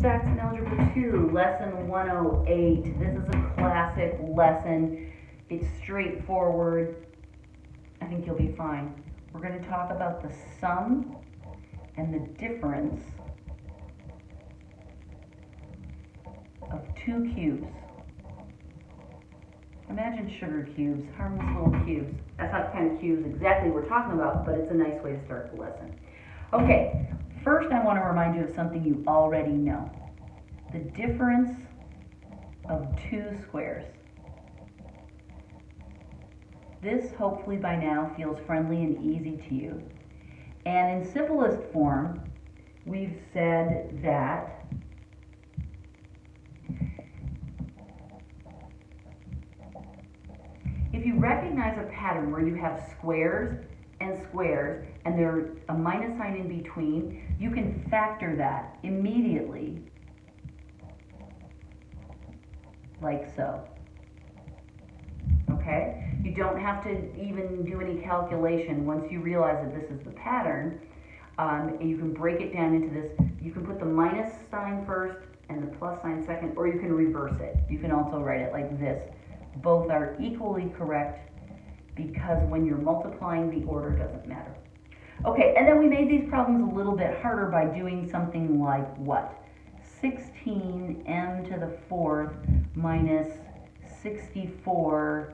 Saxon Algebra 2, Lesson 108. This is a classic lesson. It's straightforward. I think you'll be fine. We're going to talk about the sum and the difference of two cubes. Imagine sugar cubes, harmless little cubes. That's not the kind of cubes exactly we're talking about, but it's a nice way to start the lesson. Okay, first I want to remind you of something you already know. The difference of two squares. This, hopefully by now, feels friendly and easy to you. And in simplest form, we've said that if you recognize a pattern where you have squares and there's a minus sign in between, you can factor that immediately, like so. Okay? You don't have to even do any calculation once you realize that this is the pattern. And you can break it down into this. You can put the minus sign first and the plus sign second, or you can reverse it. You can also write it like this. Both are equally correct because when you're multiplying, the order doesn't matter. Okay, and then we made these problems a little bit harder by doing something like what? 16m to the fourth minus 64p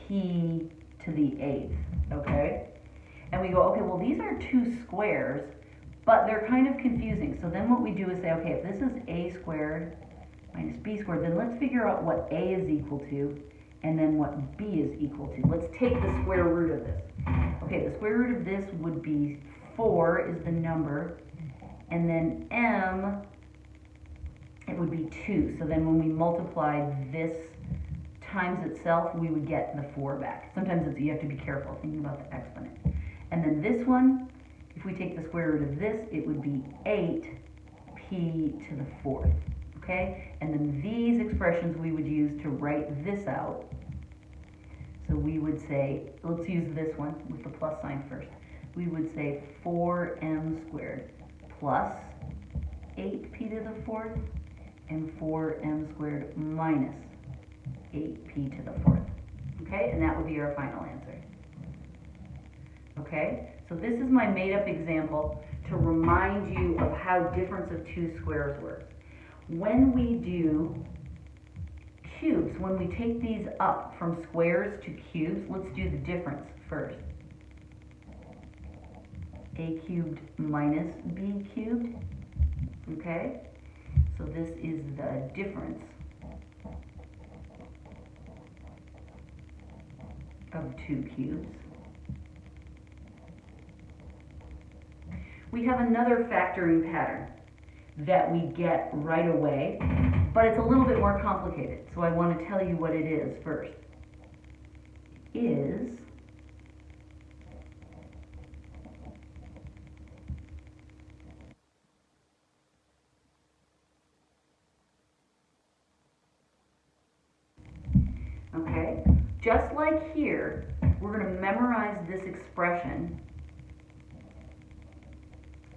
to the eighth, okay? And we go, okay, well, these are two squares, but they're kind of confusing. So then what we do is say, okay, if this is a squared minus b squared, then let's figure out what a is equal to and then what b is equal to. Let's take the square root of this. Okay, the square root of this would be 4 is the number, and then m, it would be 2. So then when we multiply this times itself, we would get the 4 back. Sometimes you have to be careful thinking about the exponent. And then this one, if we take the square root of this, it would be 8p to the fourth. Okay? And then these expressions we would use to write this out. So we would say, let's use this one with the plus sign first. We would say 4m squared plus 8p to the fourth and 4m squared minus 8p to the fourth. Okay? And that would be our final answer. Okay? So this is my made-up example to remind you of how difference of two squares works. When we do cubes, when we take these up from squares to cubes, let's do the difference first. A cubed minus b cubed, okay? So this is the difference of two cubes. We have another factoring pattern that we get right away, but it's a little bit more complicated. So I want to tell you what it is first. Okay, just like here, we're going to memorize this expression.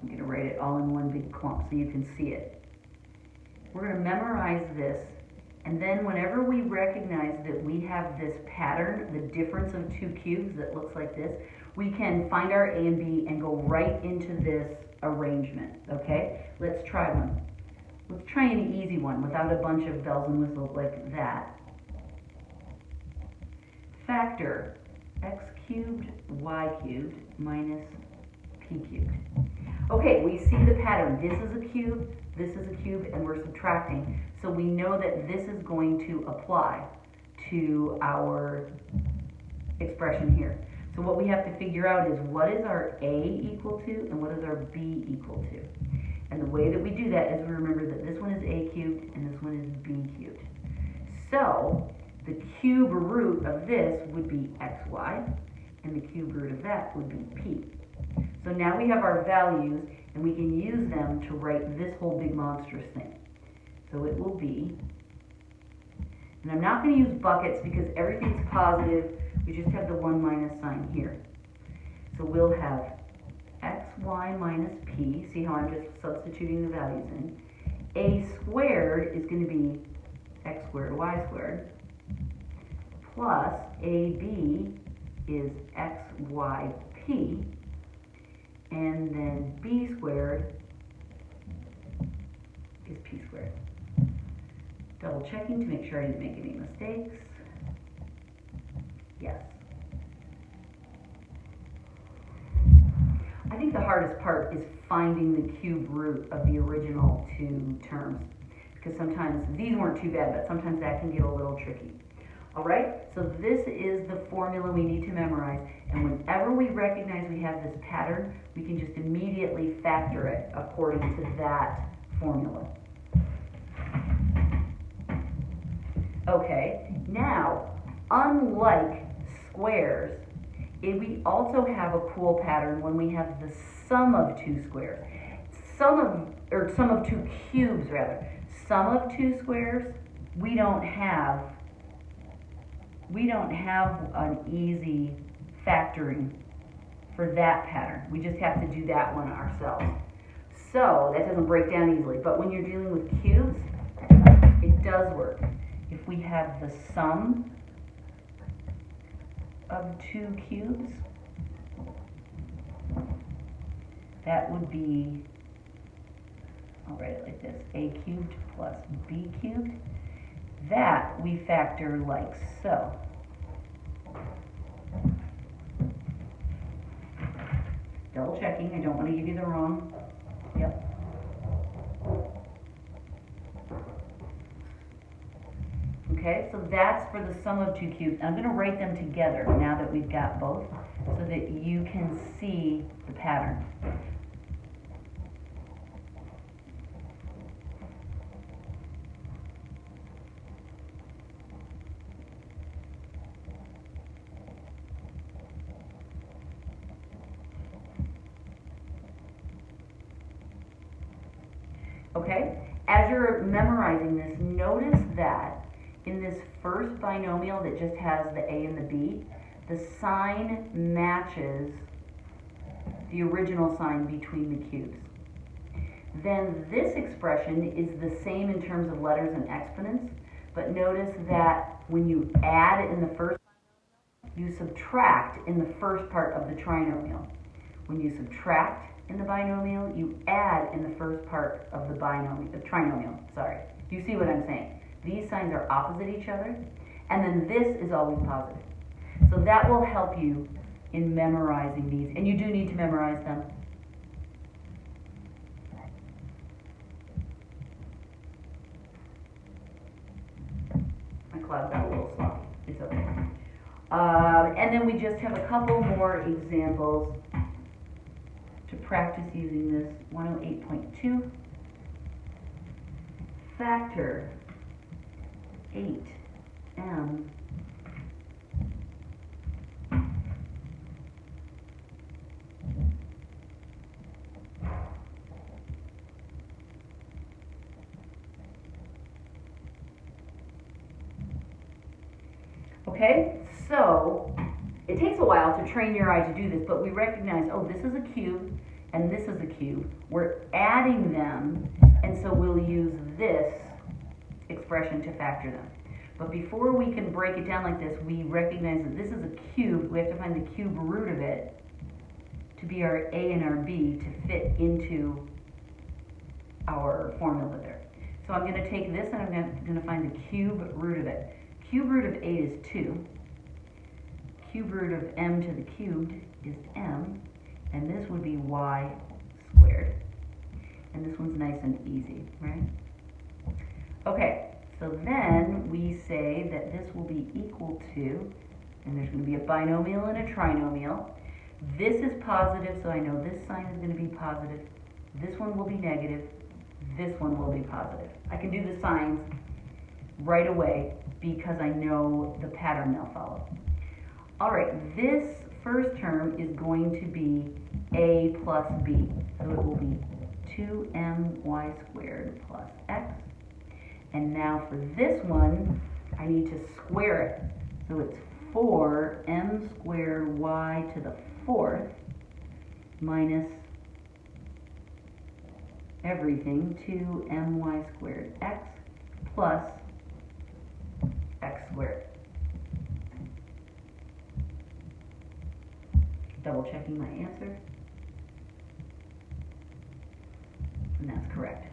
I'm going to write it all in one big clump so you can see it. We're going to memorize this, and then whenever we recognize that we have this pattern, the difference of two cubes that looks like this, we can find our a and b and go right into this arrangement, okay? Let's try one. Let's try an easy one without a bunch of bells and whistles like that. Factor x cubed y cubed minus p cubed. Okay, we see the pattern. This is a cube, and we're subtracting. So we know that this is going to apply to our expression here. So what we have to figure out is what is our a equal to and what is our b equal to. And the way that we do that is we remember that this one is a cubed and this one is b cubed. So the cube root of this would be xy, and the cube root of that would be p. So now we have our values, and we can use them to write this whole big monstrous thing. So it will be, and I'm not going to use buckets because everything's positive. We just have the one minus sign here. So we'll have xy xy minus p, see how I'm just substituting the values in. A squared is going to be x squared y squared, plus AB is xyp, and then b squared is p squared. Double checking to make sure I didn't make any mistakes. Yes. I think the hardest part is finding the cube root of the original two terms, because sometimes these weren't too bad, but sometimes that can get a little tricky. All right, so this is the formula we need to memorize, and whenever we recognize we have this pattern, we can just immediately factor it according to that formula. Okay, now, unlike squares, we also have a cool pattern when we have the sum of two squares. Sum of two cubes rather. Sum of two squares, we don't have an easy factoring for that pattern. We just have to do that one ourselves. So that doesn't break down easily. But when you're dealing with cubes, it does work. If we have the sum of two cubes, that would be, I'll write it like this, a cubed plus b cubed. That we factor like so. Double checking, I don't want to give you the wrong. Yep. Okay, so that's for the sum of two cubes. I'm going to write them together now that we've got both, so that you can see the pattern. Okay, as you're memorizing this, notice that in this first binomial that just has the a and the b, the sign matches the original sign between the cubes. Then this expression is the same in terms of letters and exponents, but notice that when you add in the first, you subtract in the first part of the trinomial. When you subtract in the binomial, you add in the first part of the trinomial. Sorry. You see what I'm saying? These signs are opposite each other, and then this is always positive. So that will help you in memorizing these, and you do need to memorize them. My cloud got a little sloppy. It's okay. And then we just have a couple more examples to practice using this. 108.2. Factor 8m Okay, so it takes a while to train your eye to do this, but we recognize, oh, this is a cube and this is a cube. We're adding them, and so we'll use this expression to factor them. But before we can break it down like this, we recognize that this is a cube. We have to find the cube root of it to be our a and our b to fit into our formula there. So I'm going to take this and I'm going to find the cube root of it. Cube root of 8 is 2. Cube root of m to the cubed is m, and this would be y squared. And this one's nice and easy, right? Okay, so then we say that this will be equal to, and there's going to be a binomial and a trinomial. This is positive, so I know this sign is going to be positive. This one will be negative. This one will be positive. I can do the signs right away because I know the pattern they'll follow. All right, this first term is going to be a plus b. So it will be 2my squared plus x. And now for this one, I need to square it. So it's 4m squared y to the fourth minus everything to my squared x plus x squared. Double checking my answer. And that's correct.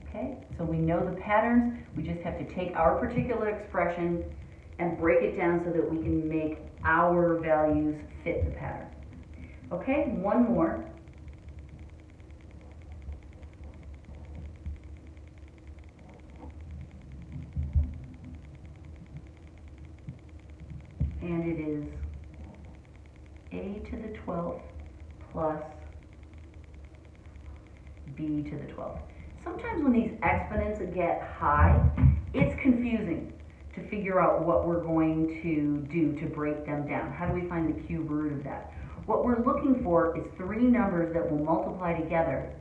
Okay, so we know the patterns. We just have to take our particular expression and break it down so that we can make our values fit the pattern. Okay, one more. And it is a to the 12th plus b to the 12th. Sometimes when these exponents get high, it's confusing to figure out what we're going to do to break them down. How do we find the cube root of that? What we're looking for is three numbers that will multiply together,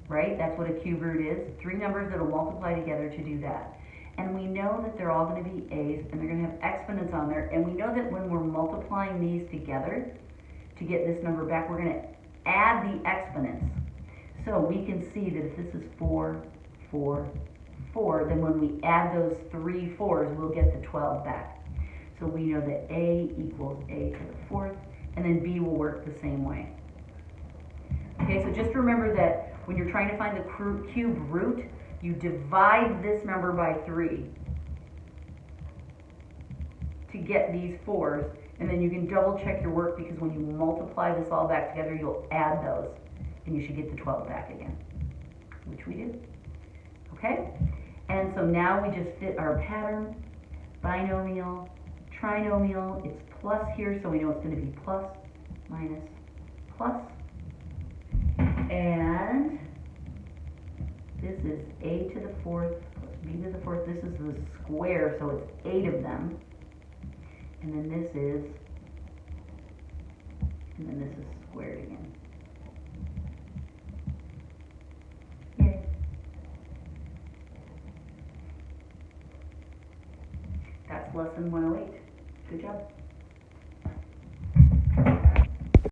right? That's what a cube root is, three numbers that will multiply together to do that. And we know that they're all going to be a's, and they're going to have exponents on there, and we know that when we're multiplying these together to get this number back, we're going to add the exponents. So we can see that if this is 4, 4, 4, then when we add those 3 4s, we'll get the 12 back. So we know that a equals a to the 4th, and then b will work the same way. Okay, so just remember that when you're trying to find the cube root, you divide this number by 3 to get these 4s, and then you can double check your work, because when you multiply this all back together, you'll add those, and you should get the 12 back again, which we did. Okay? And so now we just fit our pattern, binomial, trinomial, it's plus here, so we know it's going to be plus, minus, plus, and this is a to the 4th plus b to the 4th. This is the square, so it's 8 of them. And then this is squared again. Yay. That's lesson 108. Good job.